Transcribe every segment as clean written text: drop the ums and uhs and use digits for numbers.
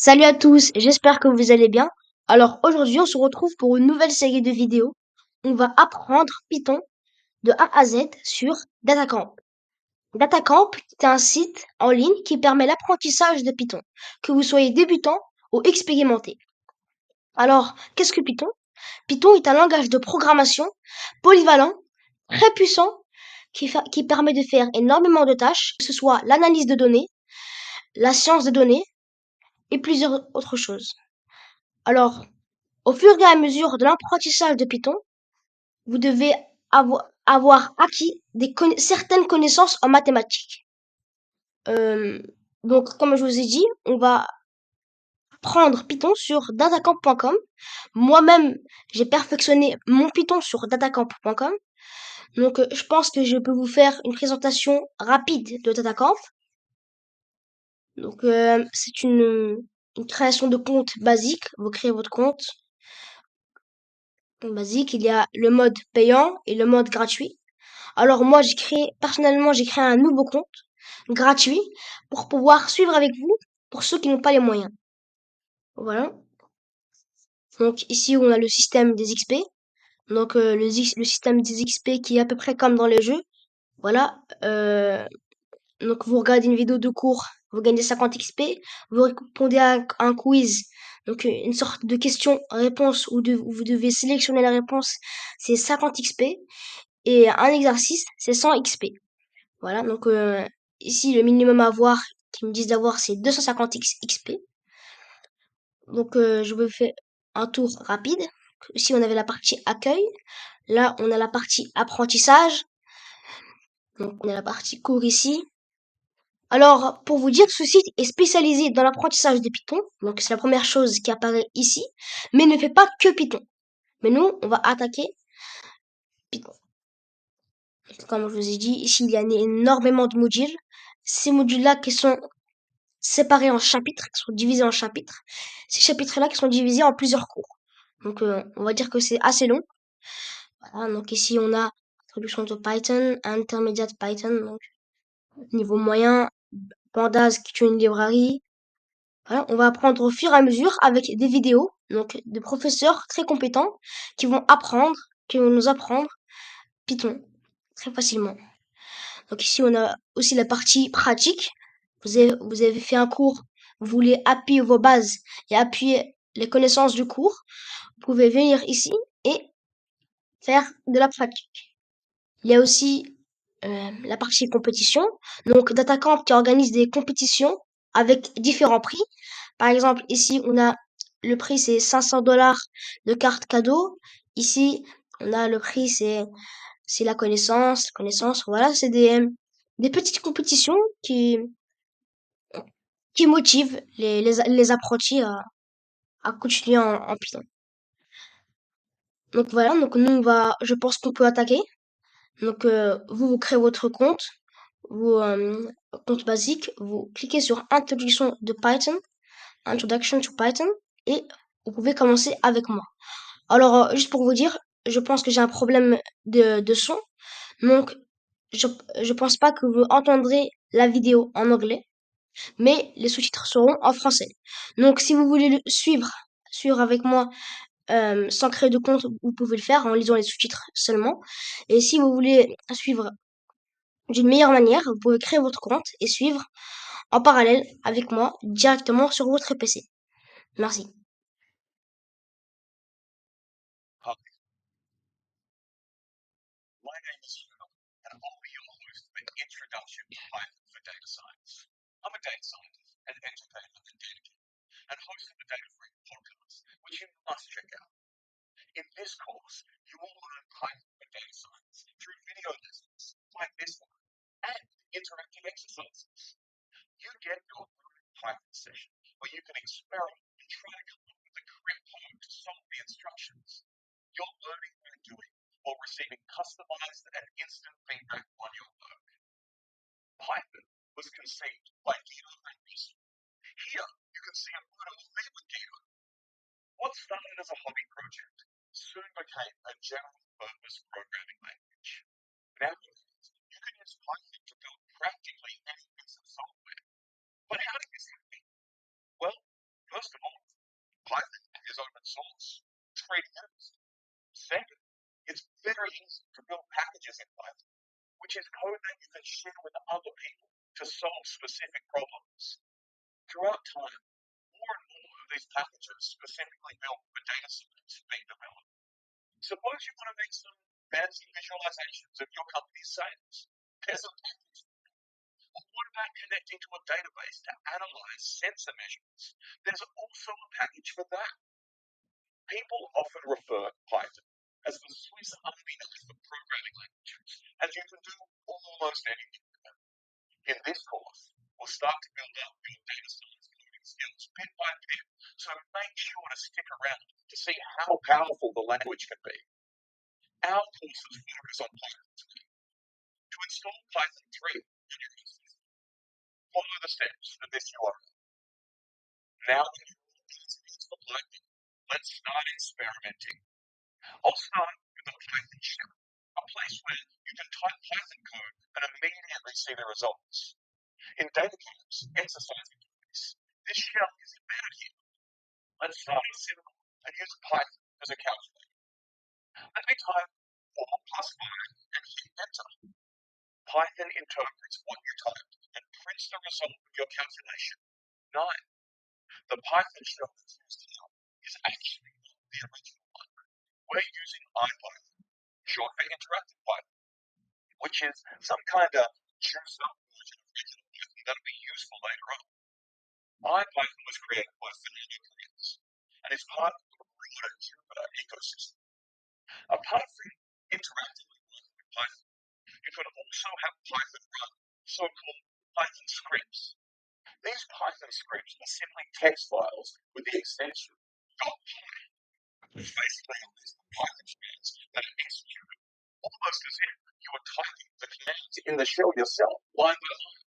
Salut à tous, j'espère que vous allez bien. Alors aujourd'hui, on se retrouve pour une nouvelle série de vidéos. On va apprendre Python de A à Z sur DataCamp. DataCamp est un site en ligne qui permet l'apprentissage de Python, que vous soyez débutant ou expérimenté. Alors, qu'est-ce que Python? Python est un langage de programmation polyvalent, très puissant, qui permet de faire énormément de tâches, que ce soit l'analyse de données, la science de données et plusieurs autres choses. Alors, au fur et à mesure de l'apprentissage de Python, vous devez avoir acquis certaines connaissances en mathématiques. Euh, donc, comme je vous ai dit, on va apprendre Python sur datacamp.com. Moi-même, j'ai perfectionné mon Python sur datacamp.com. Donc, je pense que je peux vous faire une présentation rapide de Datacamp. Donc, c'est une création de compte basique. Vous créez votre compte basique. Il y a le mode payant et le mode gratuit. Alors moi, personnellement, j'ai créé un nouveau compte gratuit pour pouvoir suivre avec vous pour ceux qui n'ont pas les moyens. Voilà. Donc ici, on a le système des XP. Donc le système des XP qui est à peu près comme dans les jeux. Voilà. Donc vous regardez une vidéo de cours, vous gagnez 50 XP. Vous répondez à un quiz. Donc une sorte de question-réponse où vous devez sélectionner la réponse, c'est 50 XP. Et un exercice, c'est 100 XP. Voilà, donc ici le minimum à avoir qu'ils me disent d'avoir c'est 250 XP. Donc je vais faire un tour rapide. Ici on avait la partie accueil. Là on a la partie apprentissage. Donc on a la partie cours ici. Alors pour vous dire, ce site est spécialisé dans l'apprentissage de Python. Donc c'est la première chose qui apparaît ici. Mais ne fait pas que Python. Mais nous on va attaquer Python. Comme je vous ai dit, ici il y a énormément de modules. Ces modules-là qui sont séparés en chapitres, qui sont divisés en chapitres. Ces chapitres-là qui sont divisés en plusieurs cours. Donc, on va dire que c'est assez long. Voilà, donc ici, on a introduction de Python, intermediate Python, donc niveau moyen, Pandas qui est une librairie. Voilà, on va apprendre au fur et à mesure avec des vidéos, donc de professeurs très compétents qui vont nous apprendre Python très facilement. Donc ici, on a aussi la partie pratique. Vous avez fait un cours, vous voulez appuyer vos bases et appuyer les connaissances du cours. Vous pouvez venir ici et faire de la pratique. Il y a aussi la partie compétition. Donc, DataCamp qui organise des compétitions avec différents prix. Par exemple, ici, on a le prix, c'est 500 dollars de carte cadeau. Ici, on a le prix, c'est la connaissance. Connaissance, voilà, c'est des petites compétitions qui motivent les apprentis à continuer en Python. Donc voilà, donc nous, je pense qu'on peut attaquer. Donc, vous créez votre compte, compte basique, vous cliquez sur Introduction to Python, et vous pouvez commencer avec moi. Alors, juste pour vous dire, je pense que j'ai un problème de son, donc je, je pense pas que vous entendrez la vidéo en anglais, mais les sous-titres seront en français. Donc, si vous voulez suivre avec moi sans créer de compte, vous pouvez le faire en lisant les sous-titres seulement. Et si vous voulez suivre d'une meilleure manière, vous pouvez créer votre compte et suivre en parallèle avec moi directement sur votre PC. Merci. Hi, my name is Phil, and I'll be your host for Introduction to Python for Data Science. I'm a data scientist, an educator, and dedicated, and host of the Data Freak podcast, which you must check out. In this course, you will learn Python for data science through video lessons like this one and interactive exercises. You get your own Python session where you can experiment and try to come up with the correct code to solve the instructions. You're learning by doing while receiving customized and instant feedback on your work. Python was conceived by Guido van Rossum. Here you can see a photo of me with Guido. What started as a hobby project soon became a general purpose programming language. Nowadays, you can use Python to build practically any piece of software. But how did this happen? Well, source. It's free to use. Second, it's very easy to build packages in Python, which is code that you can share with other people to solve specific problems. Throughout time, more and more of these packages specifically built for data science being developed. Suppose you want to make some fancy visualizations of your company's sales. There's a package. Or what about connecting to a database to analyze sensor measurements? There's also a package for that. People often refer to Python as the Swiss Army knife of programming languages, as you can do almost anything with them. In this course, we'll start to build up your data science coding skills bit by bit, so make sure to stick around to see how powerful the language can be. Our courses focus on Python 3. To install Python 3 on your instance, follow the steps of this URL. Now that you're all experienced for Python, let's start experimenting. I'll start with a Python shell, a place where you can type Python code and immediately see the results. In DataCam's exercise interface, this shell is embedded here. Let's start simple and use Python as a calculator. Let me type 4 plus 5 and hit enter. Python interprets what you typed and prints the result of your calculation, 9. The Python shell that's used here is actually not the original one. We're using IPython, short for Interactive Python, which is some kind of juiced up version of original Python that'll be useful later on. IPython was created by Fernando Correas and is part of the broader Jupyter ecosystem. Apart from interactively working with Python, you can also have Python run so-called Python scripts. These Python scripts are simply text files with the extension .py, which basically a list of Python commands that are executed almost as if you were typing the commands in the shell yourself, line by line.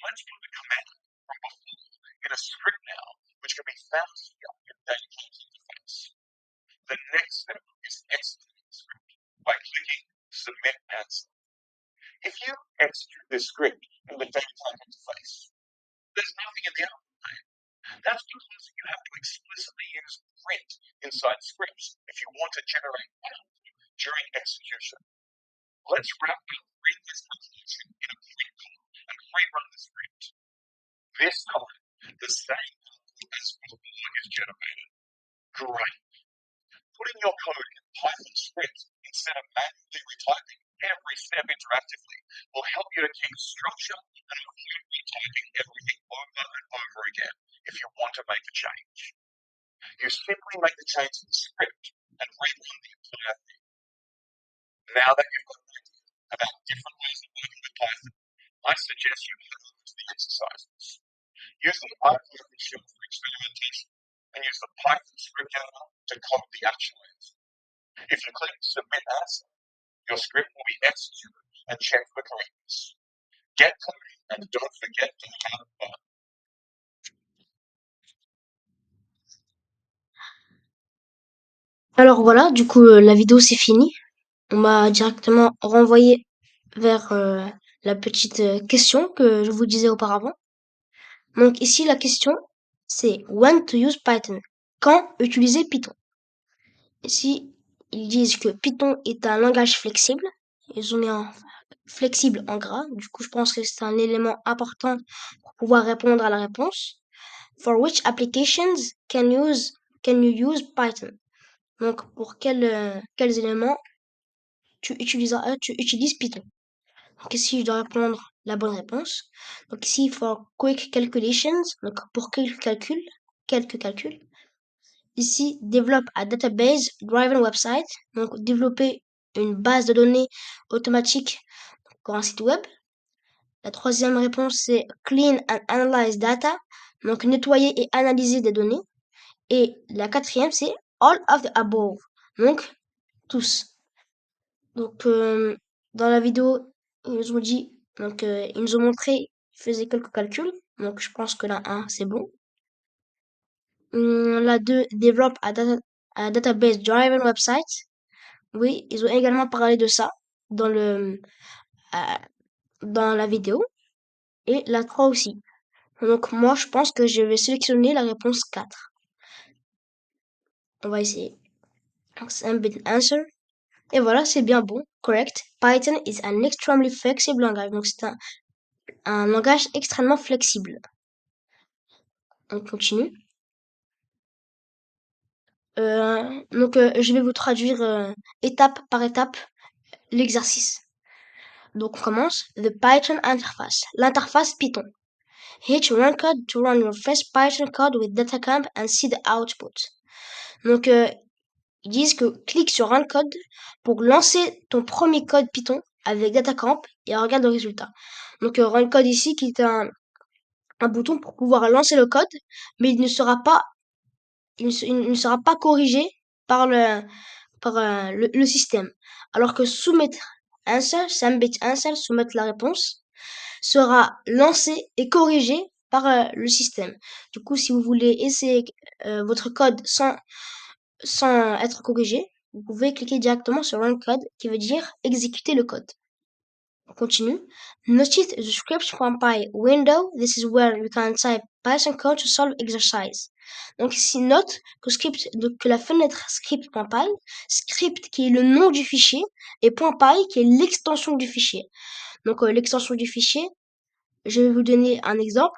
Let's put the command from before in a script now, which can be found here in DataCam's interface. The next step is executing the script by clicking Submit Answer. If you execute this script in the DataCam interface, there's nothing in the output pane. That's because you have to explicitly use print inside scripts if you want to generate output during execution. Let's wrap up read this calculation in a print call and rerun the script. This time, the same output as before is generated. Great. Putting your code in Python scripts instead of manually retyping every step interactively will help you to keep structure and avoid retyping everything over and over again if you want to make a change. You simply make the change in the script and rerun the entire thing. Now that you've got an idea about different ways of working with Python, I suggest you head over to the exercises. Use the IPython shell for experimentation and use the Python script editor to code the actual answer. If you click Submit Answer, your script will be executed and checked for correctness. Get coding and don't forget to have fun. Alors voilà, du coup, la vidéo c'est fini. On m'a directement renvoyé vers la petite question que je vous disais auparavant. Donc ici, la question, c'est When to use Python? Quand utiliser Python? Ici, ils disent que Python est un langage flexible. Ils ont mis un flexible en gras. Du coup, je pense que c'est un élément important pour pouvoir répondre à la réponse. For which applications can you use Python? Donc, pour quels éléments tu utilises Python? Donc ici, je dois répondre la bonne réponse. Donc ici, for quick calculations, donc pour quelques calculs. Ici, develop a database driven website, donc développer une base de données automatique pour un site web. La troisième réponse, c'est clean and analyze data, donc nettoyer et analyser des données. Et la quatrième, c'est all of the above, donc tous. Donc, dans la vidéo, ils nous ont dit, donc, ils nous ont montré, ils faisaient quelques calculs. Donc, je pense que la 1, c'est bon. La 2, develop a database driven website. Oui, ils ont également parlé de ça dans dans la vidéo. Et la 3 aussi. Donc, moi, je pense que je vais sélectionner la réponse 4. On va essayer. Sum-bit answer. Et voilà, c'est bien bon. Correct. Python is an extremely flexible language. Donc, c'est un langage extrêmement flexible. On continue. Je vais vous traduire étape par étape l'exercice. Donc, on commence. The Python interface. L'interface Python. Hit run code to run your first Python code with datacamp and see the output. Donc, ils disent que clique sur run code pour lancer ton premier code Python avec datacamp et regarde le résultat. Donc, run code ici qui est un bouton pour pouvoir lancer le code, mais il ne sera pas corrigé par le système. Alors que soumettre sum-bit answer, soumettre la réponse, sera lancé et corrigé par le système. Du coup, si vous voulez essayer votre code sans être corrigé, vous pouvez cliquer directement sur Run Code, qui veut dire exécuter le code. On continue. Notice the script.py window. This is where you can type Python code to solve exercise. Donc ici, note que la fenêtre script.py, script qui est le nom du fichier, et .py qui est l'extension du fichier. Donc l'extension du fichier, je vais vous donner un exemple.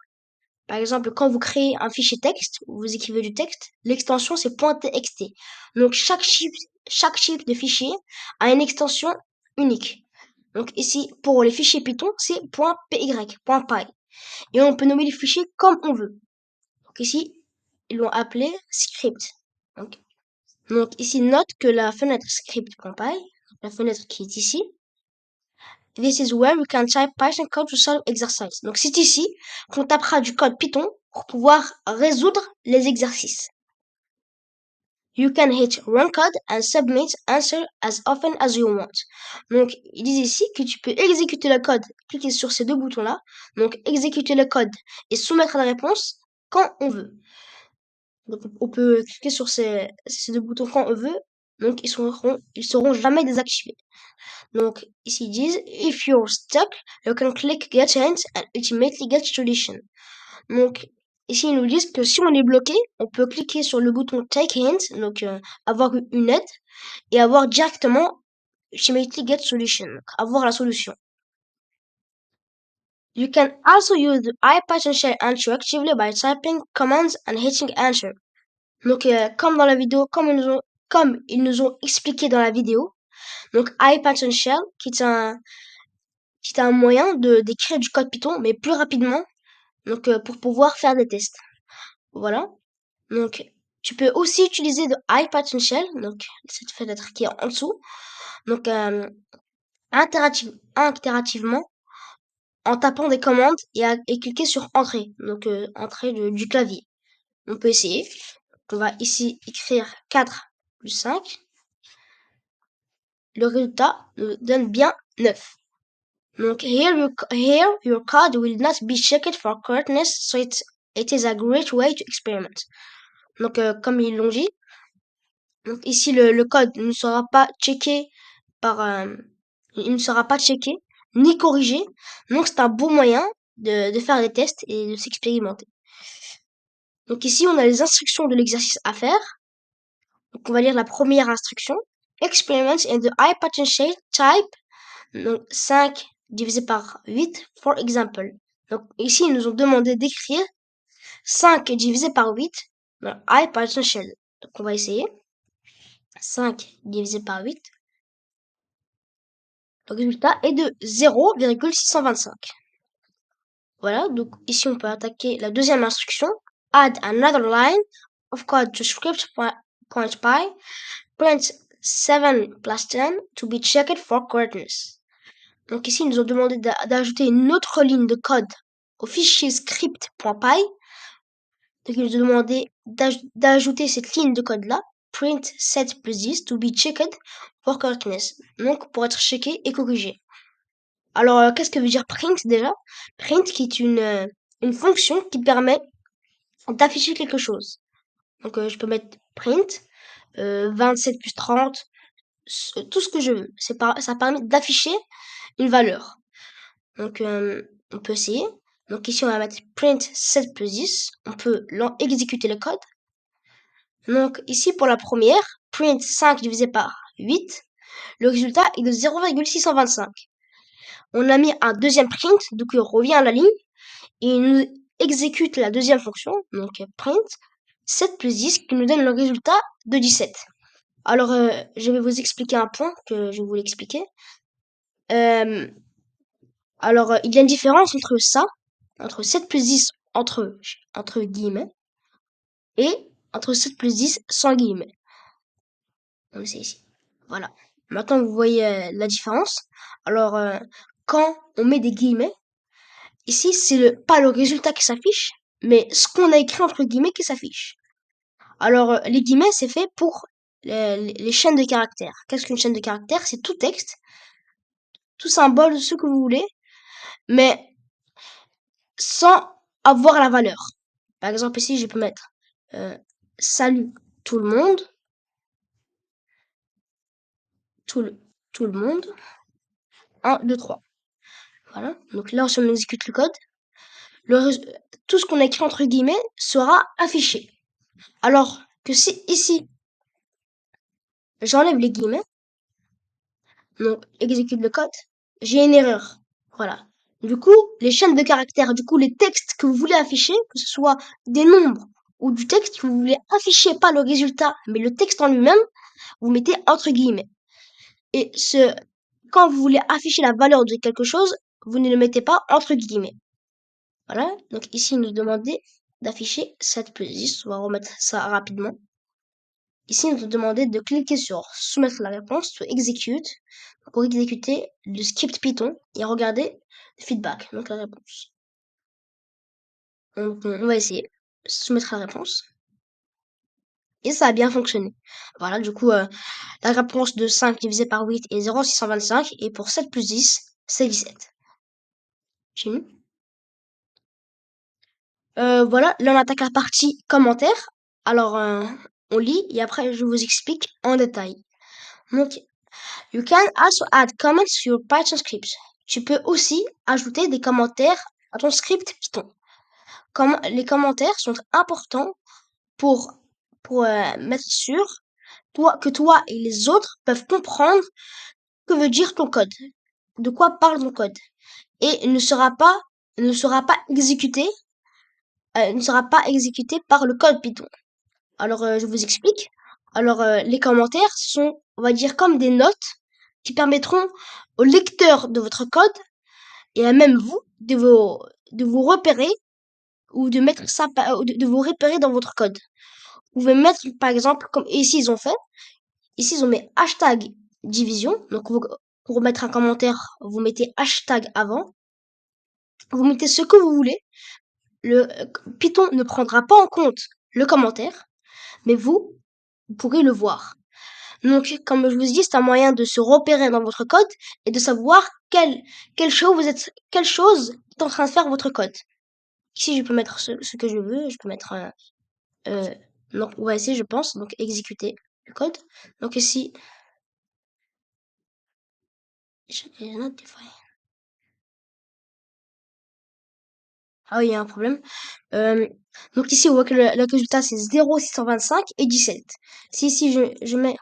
Par exemple, quand vous créez un fichier texte, vous écrivez du texte, l'extension c'est .txt. Donc chaque type de fichier a une extension unique. Donc ici, pour les fichiers Python, c'est .py, .py. Et on peut nommer les fichiers comme on veut. Donc ici, ils l'ont appelé script. Donc ici, note que la fenêtre script.py, la fenêtre qui est ici, this is where you can type Python code to solve exercise. Donc c'est ici qu'on tapera du code Python pour pouvoir résoudre les exercices. You can hit run code and submit answer as often as you want. Donc, ils disent ici que tu peux exécuter le code, cliquer sur ces deux boutons-là. Donc, exécuter le code et soumettre la réponse quand on veut. Donc, on peut cliquer sur ces deux boutons quand on veut. Donc, ils seront jamais désactivés. Donc, ici, ils disent, if you're stuck, you can click get hint and ultimately get solution. Donc, ici, ils nous disent que si on est bloqué, on peut cliquer sur le bouton Take Hint, donc avoir une aide, et avoir directement Ultimately Get Solution, avoir la solution. You can also use the IPython shell interactively by typing commands and hitting Enter. Donc, comme dans la vidéo, comme ils nous ont expliqué dans la vidéo, donc IPython shell, qui est un moyen d'écrire du code Python, mais plus rapidement, donc pour pouvoir faire des tests. Voilà. Donc, tu peux aussi utiliser de IPython shell, donc cette fenêtre qui est en dessous, donc interactivement en tapant des commandes et cliquer sur entrée, donc entrée du clavier. On peut essayer. On va ici écrire 4 plus 5. Le résultat nous donne bien 9. Donc here your code will not be checked for correctness, so it is a great way to experiment. Donc comme ils l'ont dit, donc ici le code ne sera pas checké il ne sera pas checké ni corrigé. Donc c'est un bon moyen de faire des tests et de s'expérimenter. Donc ici on a les instructions de l'exercice à faire. Donc on va lire la première instruction. Experiments in the IPython shell type, donc 5 divisé par 8 for example. Donc ici ils nous ont demandé d'écrire 5 divisé par 8 dans IPython shell. Donc on va essayer. 5 divisé par 8. Le résultat est de 0,625. Voilà, donc ici on peut attaquer la deuxième instruction. Add another line of code to script.py. Print 7 plus 10 to be checked for correctness. Donc ici ils nous ont demandé d'ajouter une autre ligne de code au fichier script.py. Donc ils nous ont demandé d'ajouter cette ligne de code là. Print 7 plus 10 to be checked for correctness. Donc pour être checké et corrigé. Alors, qu'est-ce que veut dire print déjà? Print qui est une fonction qui permet d'afficher quelque chose. Donc, je peux mettre print 27 plus 30, tout ce que je veux. Ça permet d'afficher une valeur. Donc, on peut essayer. Donc ici, on va mettre print 7 plus 10. On peut exécuter le code. Donc ici pour la première, print 5 divisé par 8, le résultat est de 0,625. On a mis un deuxième print, donc il revient à la ligne, et il nous exécute la deuxième fonction, donc print 7 plus 10, qui nous donne le résultat de 17. Alors je vais vous expliquer un point que je voulais expliquer. Alors il y a une différence entre ça, entre 7 plus 10 entre guillemets, et entre 7 plus 10 sans guillemets. Donc c'est ici. Voilà. Maintenant vous voyez la différence. Alors quand on met des guillemets, ici c'est pas le résultat qui s'affiche, mais ce qu'on a écrit entre guillemets qui s'affiche. Alors les guillemets c'est fait pour les chaînes de caractères. Qu'est-ce qu'une chaîne de caractères? C'est tout texte, tout symbole, ce que vous voulez, mais sans avoir la valeur. Par exemple ici je peux mettre salut tout le monde, tout le monde, 1, 2, 3. Voilà. Donc là, si on exécute le code, tout ce qu'on a écrit entre guillemets sera affiché. Alors que si ici, j'enlève les guillemets, donc exécute le code, j'ai une erreur. Voilà. Du coup, les chaînes de caractères, du coup, les textes que vous voulez afficher, que ce soit des nombres ou du texte que vous voulez afficher, pas le résultat, mais le texte en lui-même, vous mettez entre guillemets. Et quand vous voulez afficher la valeur de quelque chose, vous ne le mettez pas entre guillemets. Voilà, donc ici, il nous demandait d'afficher 7 plus 10. On va remettre ça rapidement. Ici, il nous demandait de cliquer sur soumettre la réponse, to execute, pour exécuter le script Python et regarder le feedback, donc la réponse. Donc, on va essayer soumettre la réponse. Et ça a bien fonctionné. Voilà, du coup, la réponse de 5 divisé par 8 est 0,625 et pour 7 plus 10, c'est 17. Continue. Voilà, là on attaque la partie commentaires. Alors, on lit et après je vous explique en détail. Donc, you can also add comments to your Python script. Tu peux aussi ajouter des commentaires à ton script Python. Comme les commentaires sont importants pour mettre sûr que toi et les autres peuvent comprendre ce que veut dire ton code, de quoi parle ton code, et ne sera pas exécuté par le code Python. Alors, je vous explique. Alors, les commentaires sont, on va dire, comme des notes qui permettront au lecteur de votre code et à même vous de vous repérer ou de mettre ça, de vous repérer dans votre code. Vous pouvez mettre, par exemple, comme ici ils ont fait, ici ils ont mis hashtag division. Donc, pour mettre un commentaire, vous mettez hashtag avant. Vous mettez ce que vous voulez. Le Python ne prendra pas en compte le commentaire, mais vous pourrez le voir. Donc, comme je vous dis, c'est un moyen de se repérer dans votre code et de savoir quelle chose est en train de faire votre code. Ici, je peux mettre ce que je veux. Je peux mettre donc, on va essayer, je pense. Donc, exécuter le code. Donc, ici, ah oui, il y a un problème. Donc, ici, on voit que le résultat, c'est 0,625 et 17. Si ici, je mets